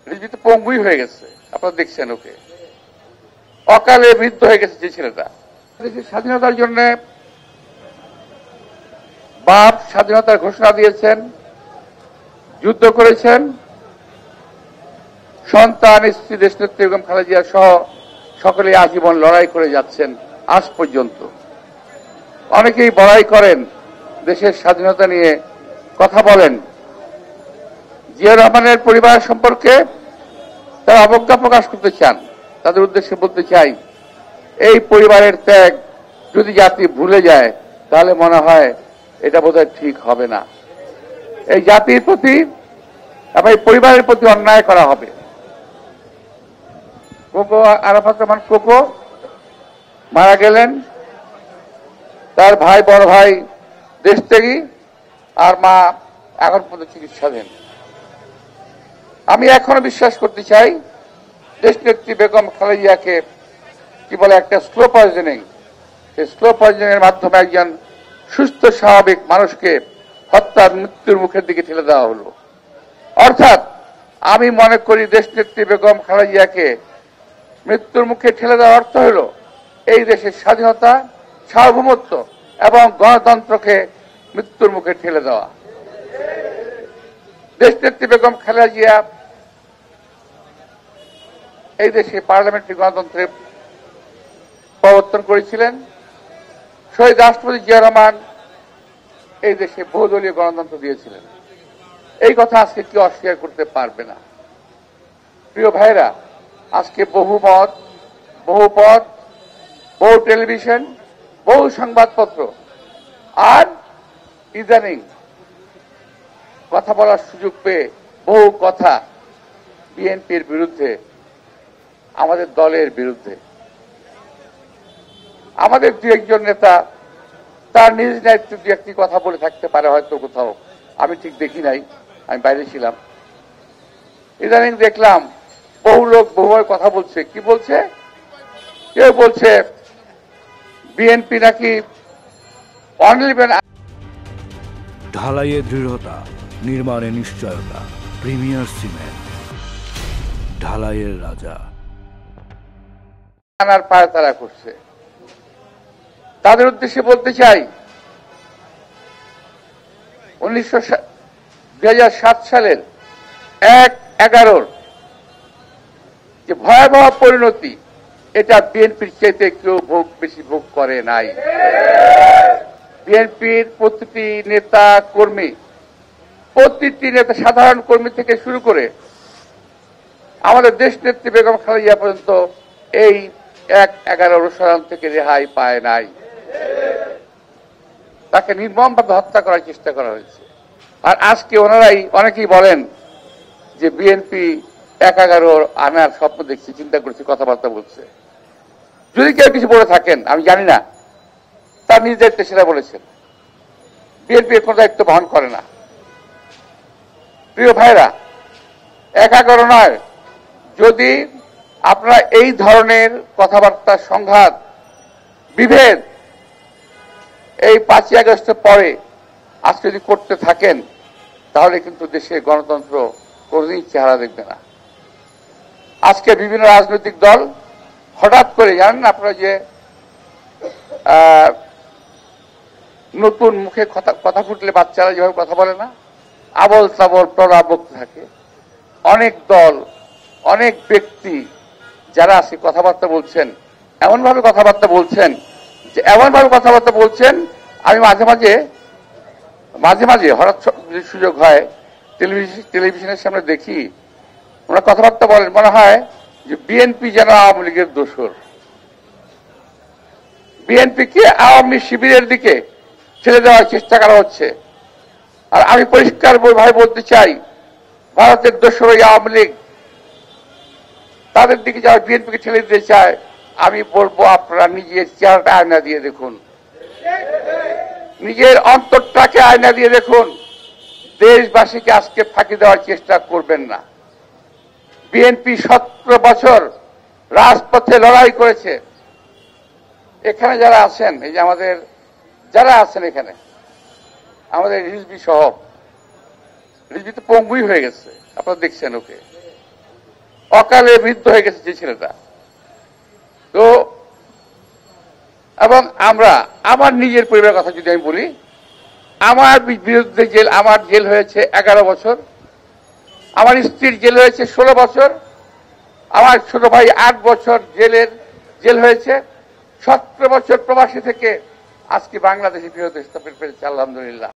রিজভী তো পঙ্গুই হয়ে গেছে, আপনারা দেখছেন ওকে, অকালে মৃত্যু হয়ে গেছে যে ছেলেটা। দেশের স্বাধীনতার জন্য বাপ স্বাধীনতার ঘোষণা দিয়েছেন, যুদ্ধ করেছেন, সন্তান স্ত্রী দেশনেত্রী বেগম খালেদা জিয়া সহ সকলে আজীবন লড়াই করে যাচ্ছেন আজ পর্যন্ত। অনেকেই বড়াই করেন, দেশের স্বাধীনতা নিয়ে কথা বলেন। জিয়া রহমানের পরিবার সম্পর্কে তারা অবজ্ঞা প্রকাশ করতে চান। তাদের উদ্দেশ্যে বলতে চাই, এই পরিবারের ত্যাগ যদি জাতি ভুলে যায় তাহলে মনে হয় এটা বোধহয় ঠিক হবে না। এই জাতির প্রতি এবং এই পরিবারের প্রতি অন্যায় করা হবে। কোকো আরাফাত রহমান কোকো মারা গেলেন, তার ভাই বড় ভাই দেশত্যাগী, আর মা এখন পর্যন্ত চিকিৎসাধীন। আমি এখনো বিশ্বাস করতে চাই দেশনেত্রী বেগম খালেদা জিয়াকে কি বলে একটা স্লো পয়জনিং, সেই স্লো পয়জনিং এর মাধ্যমে একজন সুস্থ স্বাভাবিক মানুষকে হত্যার মৃত্যুর মুখের দিকে ঠেলে দেওয়া হলো। অর্থাৎ আমি মনে করি দেশনেত্রী বেগম খালেদা জিয়াকে মৃত্যুর মুখে ঠেলে দেওয়ার অর্থ হল এই দেশের স্বাধীনতা, সার্বভৌমত্ব এবং গণতন্ত্রকে মৃত্যুর মুখে ঠেলে দেওয়া। দেশনেত্রী বেগম খালেদা জিয়া এই দেশে পার্লামেন্টারি গণতন্ত্রের প্রবর্তন করেছিলেন। শহীদ রাষ্ট্রপতি জিয়া রহমান এই দেশে বহুদলীয় গণতন্ত্র দিয়েছিলেন। এই কথা আজকে কেউ অস্বীকার করতে পারবে না। প্রিয় ভাইরা, আজকে বহু মত, বহু পথ, বহু টেলিভিশন, বহু সংবাদপত্র আর ইদানিং কথা বলার সুযোগ পেয়ে বহু কথা বিএনপির বিরুদ্ধে, আমাদের দলের বিরুদ্ধে। আমাদের দু একজন নেতা তার নিজ দায়িত্বে দু একটি কথা বলে থাকতে পারে হয়তো কোথাও, আমি ঠিক দেখি নাই, আমি বাইরে ছিলাম। ইদানিং দেখলাম বহু লোক বহুভাবে কথা বলছে। কি বলছে? কেউ বলছে বিএনপি নাকি ঢালাইয়ে দৃঢ়তা, নির্মাণে নিশ্চয়তা, প্রিমিয়ার সিমেন্ট, ঢালাইয়ের রাজা। পায়তারা করছে। তাদের উদ্দেশ্যে বলতে চাই, 2007 সালের 1/11 যে ভয়াবহ পরিণতি, এটা বিএনপির চাইতে কেউ বেশি ভোগ করে নাই। বিএনপির প্রতিটি নেতা কর্মী, সাধারণ কর্মী থেকে শুরু করে আমাদের দেশনেত্রী বেগম খালেদা জিয়া পর্যন্ত এই 1/11 অনুসরণ থেকে রেহাই পায় নাই। তাকে নির্মমভাবে হত্যা করার চেষ্টা করা হয়েছে। আর আজকে ওনারাই অনেকেই বলেন যে বিএনপি 1/11 আনার স্বপ্ন দেখছে, চিন্তা করছে, কথাবার্তা বলছে। যদি কেউ কিছু বলে থাকেন আমি জানি না, তার নিজ দায়িত্বে সেটা বলেছেন। বিএনপি এর কোন দায়িত্ব বহন করে না। প্রিয় ভাইরা, 1/11 নয়, যদি আপনারা এই ধরনের কথাবার্তা, সংঘাত, বিভেদ এই 5ই আগস্টের পরে আজকে যদি করতে থাকেন তাহলে কিন্তু দেশের গণতন্ত্র কোনদিন চেহারা দেখবে না। আজকে বিভিন্ন রাজনৈতিক দল হঠাৎ করে, জানেন আপনারা যে নতুন মুখে কথা ফুটলে বাচ্চারা যেভাবে কথা বলে না, আবল তাবল প্রলাপ বকতে থাকে। অনেক দল, অনেক ব্যক্তি যারা আছে কথাবার্তা বলছেন, এমনভাবে কথাবার্তা বলছেন যে আমি মাঝে মাঝে হঠাৎ সুযোগ হয় টেলিভিশনের সামনে দেখি ওরা কথাবার্তা বলেন, মনে হয় যে বিএনপি যেন আওয়ামী লীগের দোসর, বিএনপিকে আওয়ামী শিবিরের দিকে ঠেলে দেওয়ার চেষ্টা করা হচ্ছে। আর আমি পরিষ্কার ভাবে বলতে চাই, ভারতের দোসর আওয়ামী লীগ, তাদের দিকে যারা বিএনপিকে ঠেলে দিতে চায়, আমি বলবো আপনারা নিজের চেহারাটা আয়না দিয়ে দেখুন, নিজের অন্তরটাকে আয়না দিয়ে দেখুন। দেশবাসীকে আজকে ফাঁকি দেওয়ার চেষ্টা করবেন না। বিএনপি 17 বছর রাজপথে লড়াই করেছে। এখানে যারা আছেন, এই যে আমাদের যারা আছেন এখানে, আমাদের রিজভী সহ, রিজভী তো পঙ্গুই হয়ে গেছে, আপনারা দেখছেন ওকে, অকালে বৃদ্ধ হয়ে গেছে যে ছেলেটা। তো এবং আমার নিজের পরিবারের কথা যদি আমি বলি, আমার বিরুদ্ধে আমার জেল হয়েছে 11 বছর, আমার স্ত্রীর জেল হয়েছে 16 বছর, আমার ছোট ভাই 8 বছর জেল হয়েছে, 17 বছর প্রবাসী থেকে আজকে বাংলাদেশে ফেরত পেরেছে, আলহামদুলিল্লাহ।